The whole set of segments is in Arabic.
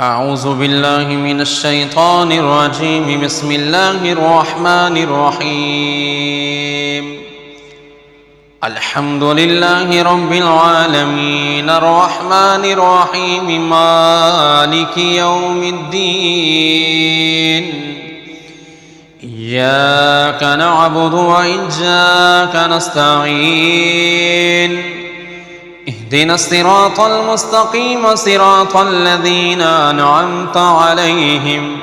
أعوذ بالله من الشيطان الرجيم. بسم الله الرحمن الرحيم. الحمد لله رب العالمين الرحمن الرحيم مالك يوم الدين. إياك نعبد وإياك نستعين. اهدنا الصراط المستقيم صراط الذين أنعمت عليهم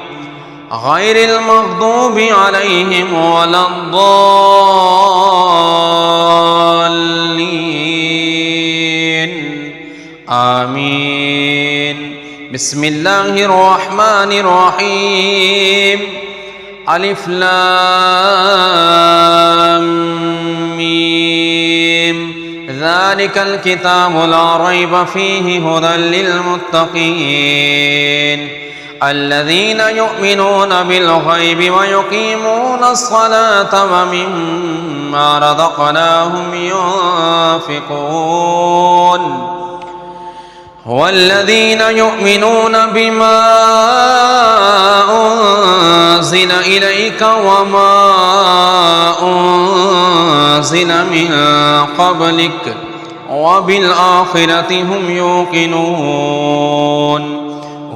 غير المغضوب عليهم ولا الضالين. آمين. بسم الله الرحمن الرحيم. ألف لام ميم. ذلك الكتاب لا ريب فيه هدى للمتقين الذين يؤمنون بالغيب ويقيمون الصلاة ومما رزقناهم ينفقون والذين يؤمنون بما أنزل إليك وما أنزل من قبلك وبالآخرة هم يوقنون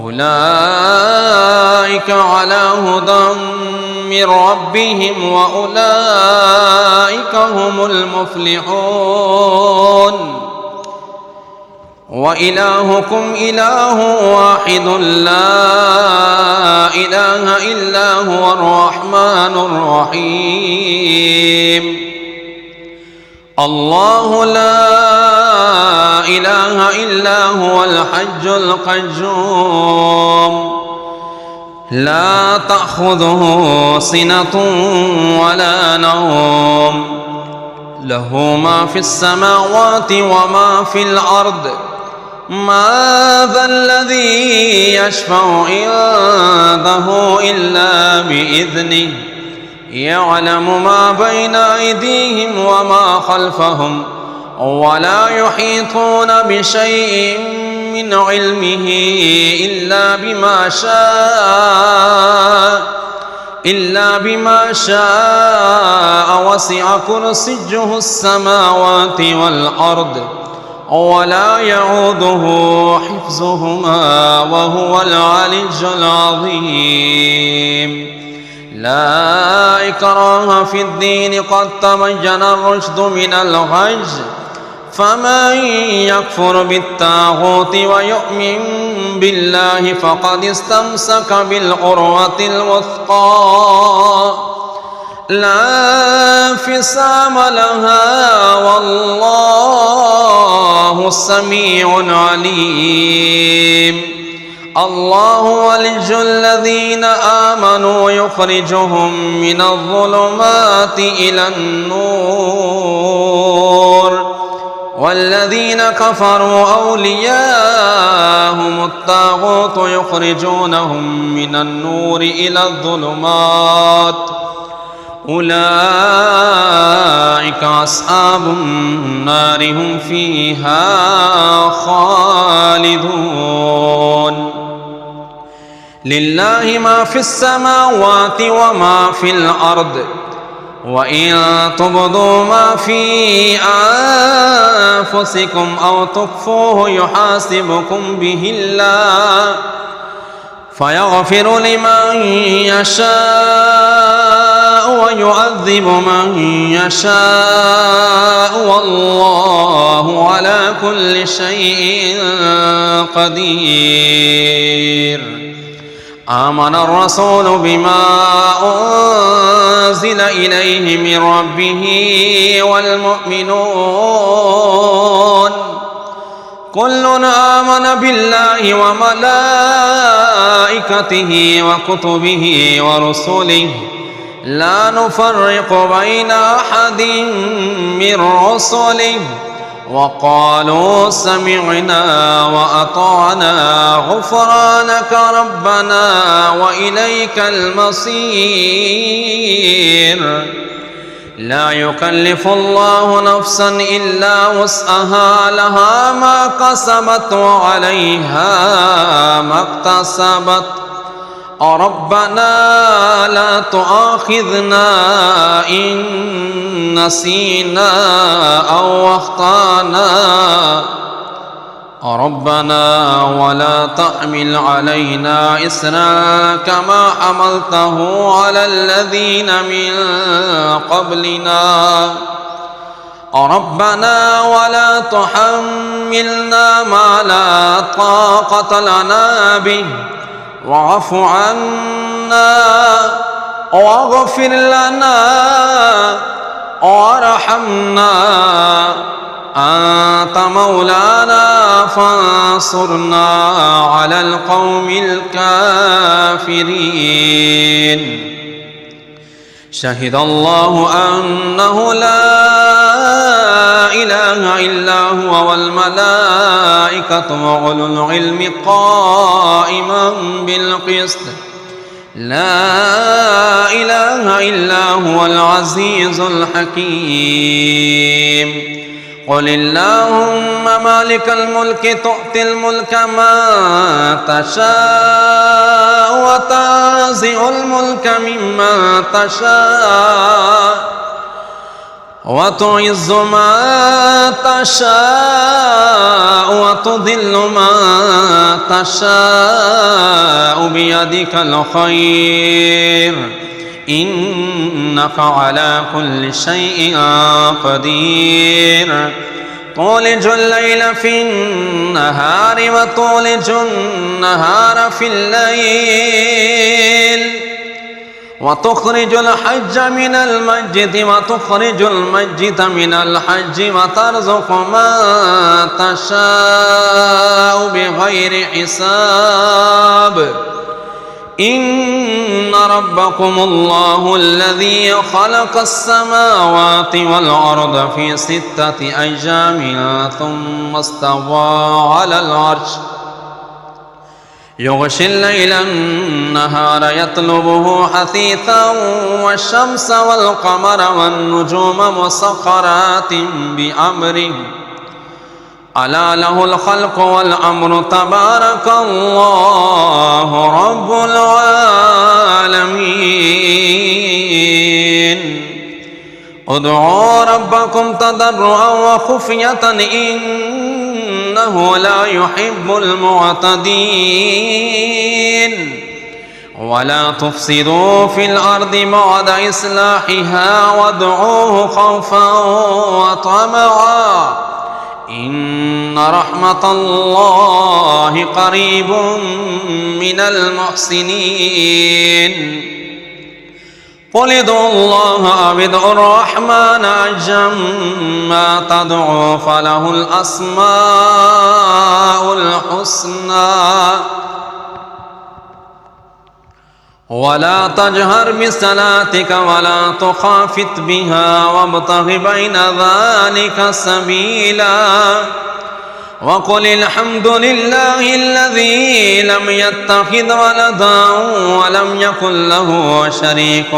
أولئك على هدى من ربهم وأولئك هم المفلحون. وإلهكم إله واحد لا إله إلا هو الرحمن الرحيم. الله لا إله إلا هو الحي القيوم لا تأخذه سنة ولا نوم له ما في السماوات وما في الأرض. ما ذا الذي يشفع عنده إلا بإذنه يعلم ما بين أيديهم وما خلفهم ولا يحيطون بشيء من علمه إلا بما شاء وسع كرسيه السماوات والأرض ولا يعوده حفظهما وهو العلي العظيم. لا إكراه في الدين قد تبين الرشد من الغي فمن يكفر بالطاغوت ويؤمن بالله فقد استمسك بالعروة الوثقى لا انفصام لها والله سميع عليم. الله ولي الذين آمنوا يخرجهم من الظلمات إلى النور والذين كفروا أولياءهم الطاغوت يخرجونهم من النور إلى الظلمات أولئك أصحاب النار هم فيها خالدون. لله ما في السماوات وما في الأرض وإن تبدوا ما في أنفسكم أو تخفوه يحاسبكم به الله فيغفر لمن يشاء ويعذب من يشاء والله على كل شيء قدير. آمن الرسول بما أنزل إليه من ربه والمؤمنون كل آمن بالله وملائكته وكتبه ورسله لا نفرق بين أحد من رسله وقالوا سمعنا وأطعنا غفرانك ربنا وإليك المصير. لا يكلف الله نفسا إلا وسعها لها ما كسبت وعليها ما اكتسبت ربنا لا تؤاخذنا إن نسينا أو أخطأنا ربنا ولا تحمل علينا إصرا كما حملته على الذين من قبلنا ربنا ولا تحملنا ما لا طاقة لنا به واعف عنا واغفر لنا وارحمنا أنت مولانا فانصرنا على القوم الكافرين شهد الله أنه لا إله إلا هو والملائكة وأولو العلم قائما بالقسط لا إله إلا هو العزيز الحكيم قل اللهم مالك الملك تؤتي الملك من تشاء وتنزع الملك ممن تشاء وتعز من تشاء وتذل من تشاء بيدك الخير إنك على كل شيء قدير تولج الليل في النهار وتولج النهار في الليل وتخرج الحج من المسجد وتخرج المسجد من الحج وترزق من تشاء بغير حساب إن ربكم الله الذي خلق السماوات والأرض في 6 أيام ثم استوى على العرش يغشي الليل النهار يطلبه حثيثا والشمس والقمر والنجوم مسخرات بأمره ألا له الخلق والأمر تبارك الله رب العالمين ادعوا ربكم تضرعا وخفية إنه لا يحب المعتدين ولا تفسدوا في الأرض بعد إصلاحها وادعوه خوفا وطمعا إن رحمة الله قريب من المحسنين قل ادعوا الله أو ادعوا الرحمن أيما تدعوا فله الأسماء الحسنى ولا تجهر بصلاتك ولا تخافت بها وابتغ بين ذلك سبيلا وقل الحمد لله الذي لم يتخذ ولدا ولم يكن له شريك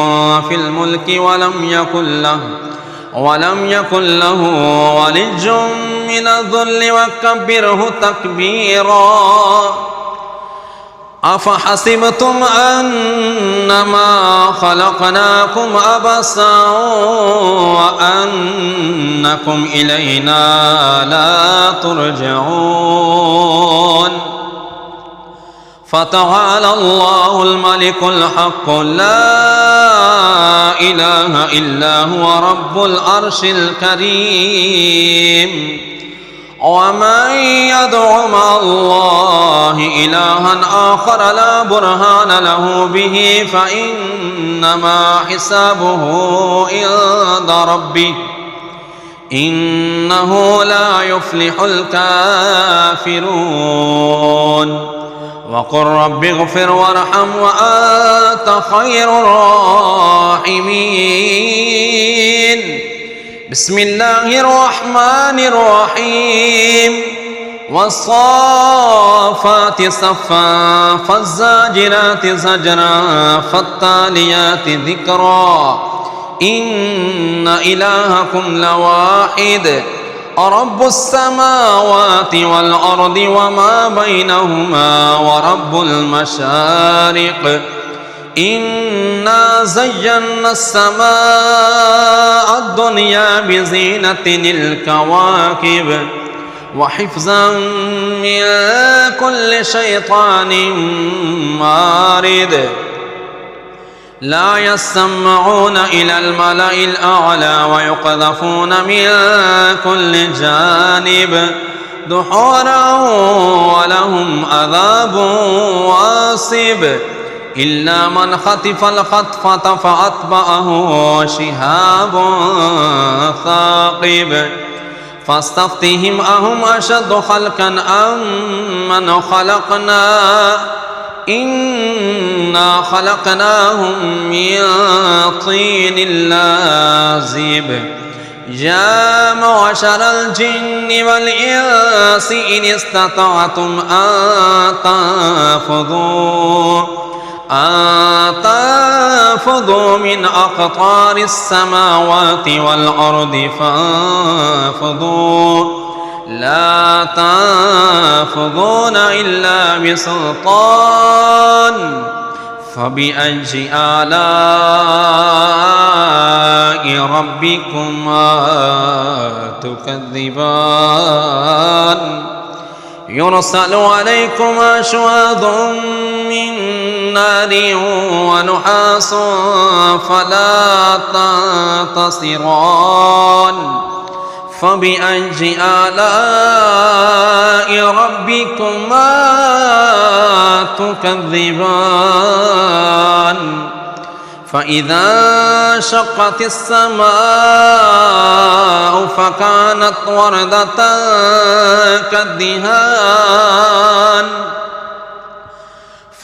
في الملك ولم يكن له ولي من الذل وكبره تكبيرا أفحسبتم أنما خلقناكم عبثا وأنكم إلينا لا ترجعون فتعالى الله الملك الحق لا إله إلا هو رب العرش الكريم ومن يدع مع الله إلها آخر لا برهان له به فإنما حسابه عند ربه إنه لا يفلح الكافرون وقل رب اغفر وارحم وأنت خير الراحمين بسم الله الرحمن الرحيم والصافات صفا فالزاجرات زجرا فالتاليات ذكرا إن إلهكم لواحد رب السماوات والأرض وما بينهما ورب المشارق إنا زينا السماء الدنيا بزينة الكواكب وحفظا من كل شيطان مارد لا يسمعون إلى الملأ الأعلى ويقذفون من كل جانب دحورا ولهم عذاب واصب إلا من خطف الخطفة فأتبعه شهاب ثاقب فاستفتهم أهم أشد خلقا أم من خلقنا إنا خلقناهم من طين لازب يا معشر الجن والإنس إن استطعتم أن تنفذوا من أقطار السماوات والأرض فانفذوا لا تنفذون إلا بسلطان فبأي آلاء ربكما تكذبان يرسل عليكما شواظ من نار ونحاس فلا تنتصران فبأي آلاء ربكما تكذبان فإذا شقت السماء فكانت وردة كالدهان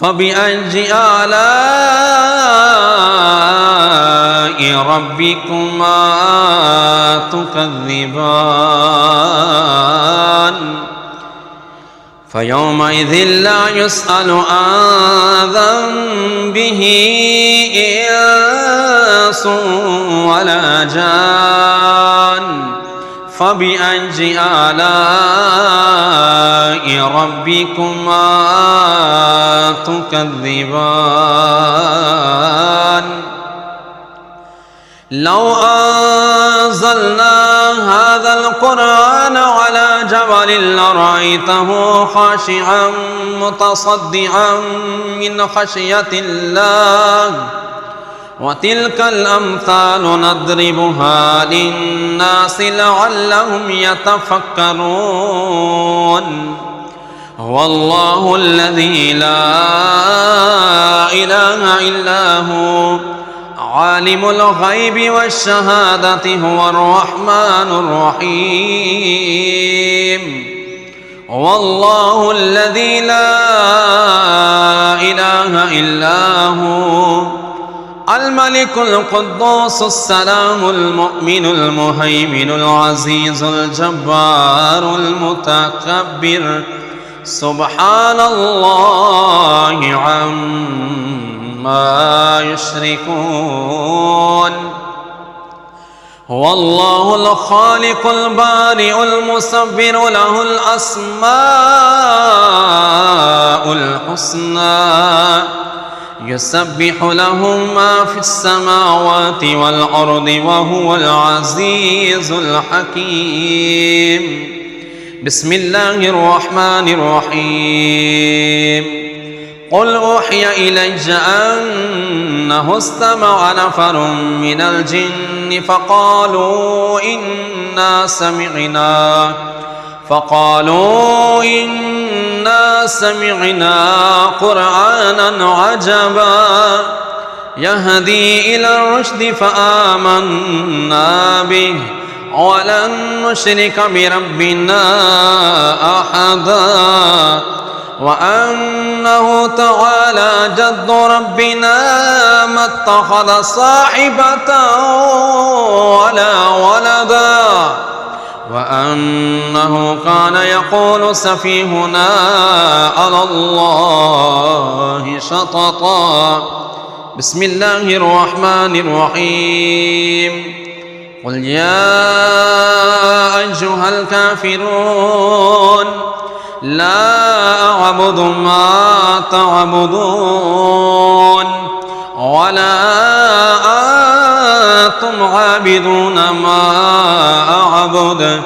فبأي آلاء ربكما تكذبان فيومئذ لا يسأل عن ذنبه إنس ولا جان فبأي آلاء ربكما تكذبان لو أنزلنا هذا القرآن على جبل لرأيته خاشعا متصدعا من خشية الله وتلك الأمثال نضربها للناس لعلهم يتفكرون هو الله الذي لا إله إلا هو عالم الغيب والشهادة هو الرحمن الرحيم هو الله الذي لا إله إلا هو الملك القدوس السلام المؤمن المهيمن العزيز الجبار المتكبر سبحان الله عما يشركون هو الله الخالق البارئ المصور له الأسماء الحسنى يسبح له ما في السماوات والأرض وهو العزيز الحكيم بسم الله الرحمن الرحيم قل أوحي إلي أنه استمع نفر من الجن فقالوا إنا سمعنا قرآنا عجبا يهدي إلى الرشد فآمنا به ولن نشرك بربنا أحدا وأنه تعالى جد ربنا ما اتخذ صاحبة ولا ولدا وأنه كان يقول سفيهنا على الله شططا بسم الله الرحمن الرحيم قل يا أيها الكافرون لا أعبد ما تعبدون ولا أنتم عابدون ما أعبد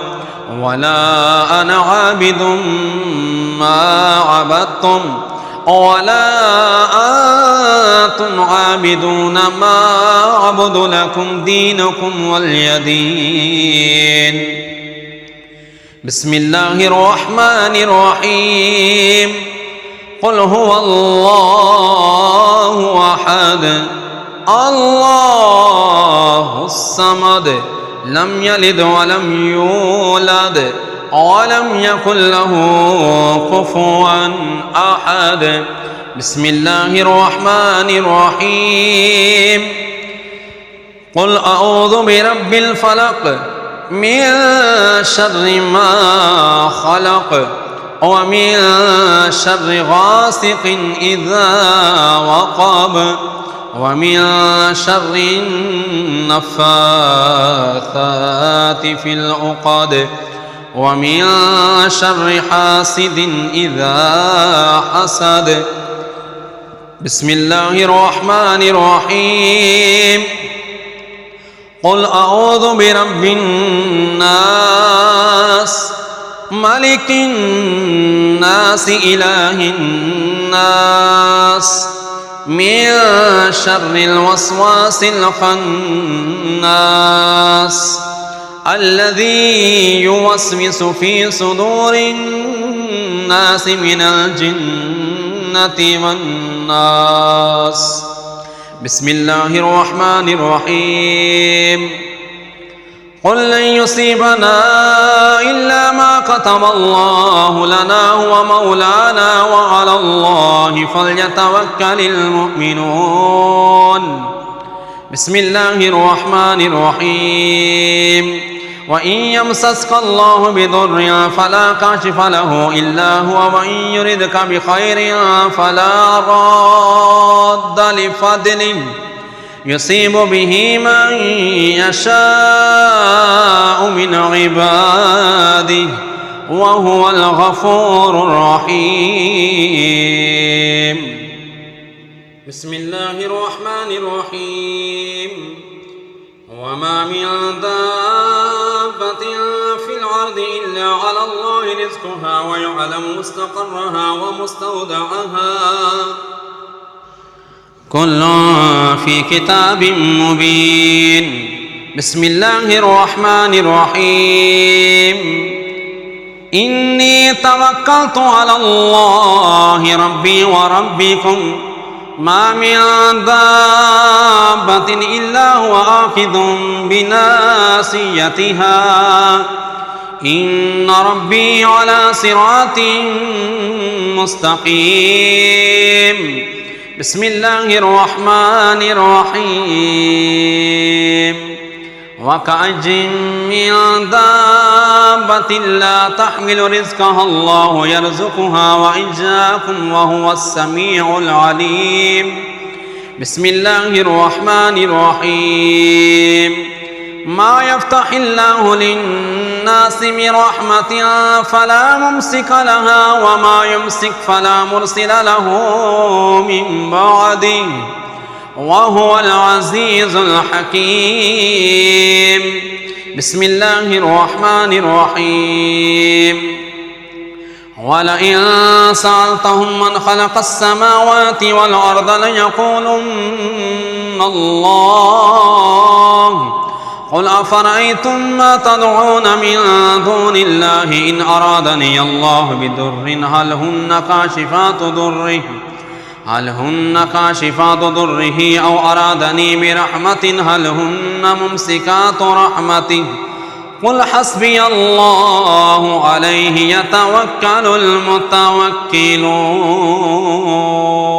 ولا أنا عابد ما عبدتم ولا أنتم عابدون ما أعبد لكم دينكم ولي دين. بسم الله الرحمن الرحيم قل هو الله أحد الله الصمد لم يلد ولم يولد ولم يكن له كفوا أحد. بسم الله الرحمن الرحيم قل أعوذ برب الفلق من شر ما خلق ومن شر غاسق إذا وقب ومن شر النفاثات في العقد ومن شر حاسد إذا حسد. بسم الله الرحمن الرحيم قل أعوذ برب الناس ملك الناس إله الناس من شر الوسواس الخناس الذي يوسوس في صدور الناس من الجنة والناس. بسم الله الرحمن الرحيم قل لن يصيبنا إلا ما كتب الله لنا هو مولانا وعلى الله فليتوكل المؤمنون. بسم الله الرحمن الرحيم وإن يمسسك الله بضر فلا كاشف له إلا هو وإن يردك بخير فلا راد لفضله يصيب به من يشاء من عباده وهو الغفور الرحيم. بسم الله الرحمن الرحيم وما من دابة في الأرض إلا على الله رزقها ويعلم مستقرها ومستودعها كل في كتاب مبين. بسم الله الرحمن الرحيم إني توكلت على الله ربي وربكم ما من دابة إلا هو آخذ بناصيتها إن ربي على صراط مستقيم. بسم الله الرحمن الرحيم وكأين من دابة لا تحمل رزقها الله يرزقها وإياكم وهو السميع العليم. بسم الله الرحمن الرحيم ما يفتح الله للناس من رحمة فلا ممسك لها وما يمسك فلا مرسل له من بعده وهو العزيز الحكيم. بسم الله الرحمن الرحيم ولئن سألتهم من خلق السماوات والأرض ليقولن الله قل أفرأيتم ما تدعون من دون الله إن أرادني الله بضر هل هن كاشفات ضره أو أرادني برحمة هل هن ممسكات رحمته قل حسبي الله عليه يتوكل المتوكلون.